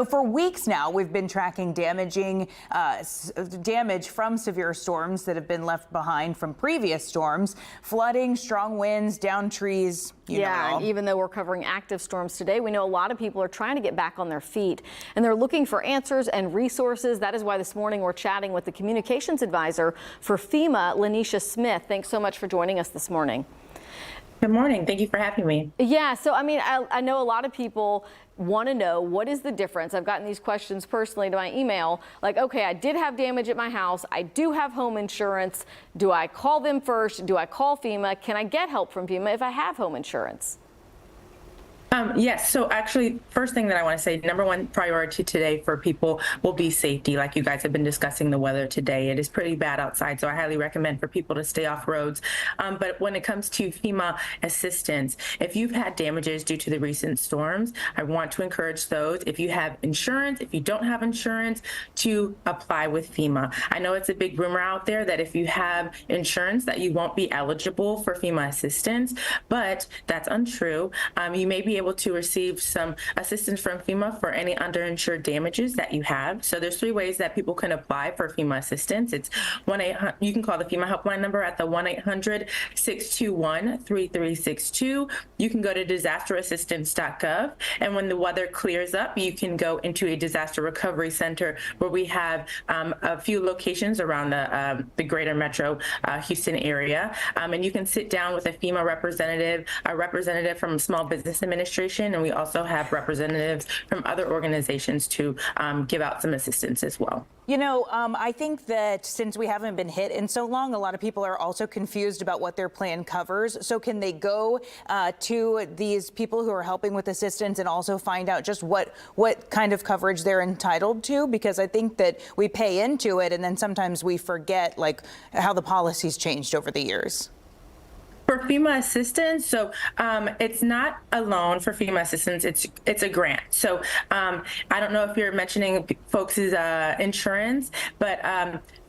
For weeks now, we've been tracking damage from severe storms that have been left behind from previous storms, flooding, strong winds, down trees. Yeah, and even though we're covering active storms today, we know a lot of people are trying to get back on their feet, and they're looking for answers and resources. That is why this morning we're chatting with the communications advisor for FEMA, Lenisha Smith. Thanks so much for joining us this morning. Good morning. Thank you for having me. Yeah, so I know a lot of people want to know what is the difference. I've gotten these questions personally to my email, like, okay, I did have damage at my house. I do have home insurance. Do I call them first? Do I call FEMA? Can I get help from FEMA if I have home insurance? Yes. So actually, first thing that I want to say, number one priority today for people will be safety. Like you guys have been discussing the weather today. It is pretty bad outside, so I highly recommend for people to stay off roads. But when it comes to FEMA assistance, if you've had damages due to the recent storms, I want to encourage those, if you have insurance, if you don't have insurance, to apply with FEMA. I know it's a big rumor out there that if you have insurance that you won't be eligible for FEMA assistance, but that's untrue. You may be able to receive some assistance from FEMA for any underinsured damages that you have. So there's 3 ways that people can apply for FEMA assistance. It's 1-800, you can call the FEMA helpline number at the 1-800-621-3362. You can go to disasterassistance.gov, and when the weather clears up, you can go into a disaster recovery center where we have a few locations around the greater metro Houston area, and you can sit down with a FEMA representative, a representative from Small Business Administration, and we also have representatives from other organizations to give out some assistance as well. You know, I think that since we haven't been hit in so long, a lot of people are also confused about what their plan covers. So can they go to these people who are helping with assistance and also find out just what kind of coverage they're entitled to? Because I think that we pay into it and then sometimes we forget like how the policy's changed over the years. For FEMA assistance, so it's not a loan for FEMA assistance, it's a grant. So I don't know if you're mentioning folks' insurance, but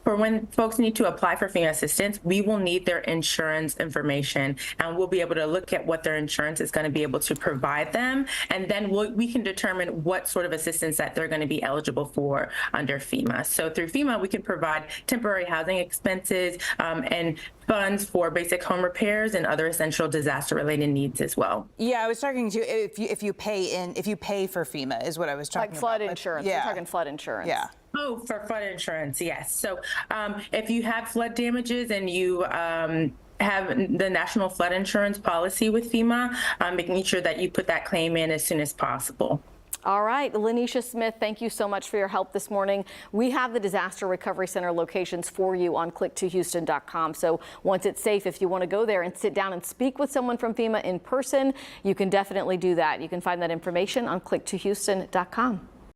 for when folks need to apply for FEMA assistance, we will need their insurance information, and we'll be able to look at what their insurance is going to be able to provide them, and then we can determine what sort of assistance that they're going to be eligible for under FEMA. So through FEMA, we can provide temporary housing expenses and funds for basic home repairs and other essential disaster-related needs as well. Yeah, I was talking to if you pay for FEMA is what I was talking about. Like flood insurance. Yeah. We're talking flood insurance. Yeah. Oh, for flood insurance, yes. So if you have flood damages and you have the National Flood Insurance policy with FEMA, making sure that you put that claim in as soon as possible. All right, Lenisha Smith, thank you so much for your help this morning. We have the Disaster Recovery Center locations for you on click2houston.com. So once it's safe, if you want to go there and sit down and speak with someone from FEMA in person, you can definitely do that. You can find that information on click2houston.com.